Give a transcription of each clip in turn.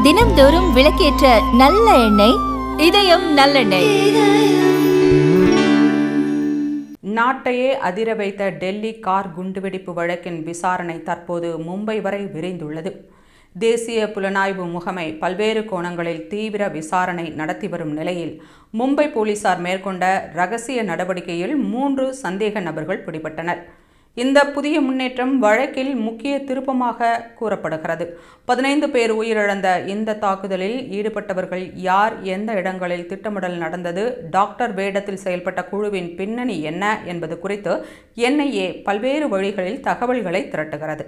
தினம்தோறும் விளக்கேற்ற நல்ல எண்ணெய் இதயம் நல்லெண்ணெய். நாட்டையே அதிர வைத்த டெல்லி கார் குண்டுவெடிப்பு வழக்கின் விசாரணை தற்போது மும்பை வரை விரைந்துள்ளது. தேசிய புலனாய்வு முகமை பல்வேறு கோணங்களில் தீவிர விசாரணை நடத்தி வரும் நிலையில் மும்பை போலீசார் மேற்கொண்ட ரகசிய நடவடிக்கையில் 3 சந்தேக நபர்கள் பிடிபட்டனர். இந்த புதிய முன்னேற்றம் வழக்கில் முக்கிய திருப்பமாக கூறப்படுகிறது. 15 பேர் உயிரிழந்த இந்த தாக்குதலில் ஈடுபட்டவர்கள் யார், எந்த இடங்களில் திட்டமிடல் நடந்தது, டாக்டர் வேடத்தில் செயல்பட்ட குழுவின் பின்னணி என்ன என்பது குறித்து NIA பல்வேறு வழிகளில் தகவல்களை திரட்டுகிறது.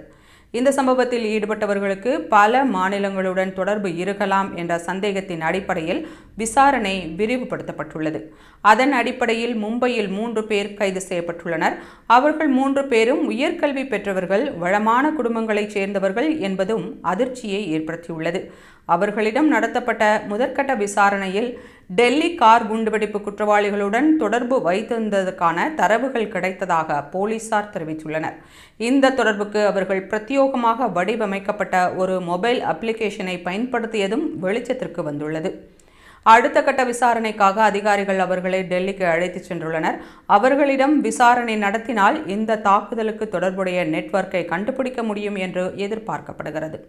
இந்த சம்பவத்தில் ஈடுபட்டவர்களுக்கு பல மாநிலங்களுடன் தொடர்பு இருக்கலாம் என்ற சந்தேகத்தின் அடிப்படையில் விசாரணை விரிவுபடுத்தப்பட்டுள்ளது. அதன் அடிப்படையில் மும்பையில் 3 பேர் கைது செய்யப்பட்டுள்ளனர். அவர்கள் 3 பேரும் உயர்கல்வி பெற்றவர்கள், வளமான குடும்பங்களைச் சேர்ந்தவர்கள் என்பதும் அதிர்ச்சியை ஏற்படுத்தியுள்ளது. அவர்களிடம் நடத்தப்பட்ட முதற்கட்ட விசாரணையில் டெல்லி கார் குண்டுவெடிப்பு குற்றவாளிகளுடன் தொடர்பு வைத்திருந்ததற்கான தரவுகள் கிடைத்ததாக போலீசார் தெரிவித்துள்ளனர். இந்த தொடர்புக்கு அவர்கள் பிரத்யேகமாக வடிவமைக்கப்பட்ட ஒரு மொபைல் அப்ளிகேஷனை பயன்படுத்தியதும் வெளிச்சத்திற்கு வந்துள்ளது. அடுத்த கட்ட விசாரணைக்காக அதிகாரிகள் அவர்களை டெல்லிக்கு அழைத்துச் சென்றுள்ளனர். அவர்களிடம் விசாரணை நடத்தினால் இந்த தாக்குதலுக்கு தொடர்புடைய நெட்வொர்க்கை கண்டுபிடிக்க முடியும் என்று எதிர்பார்க்கப்படுகிறது.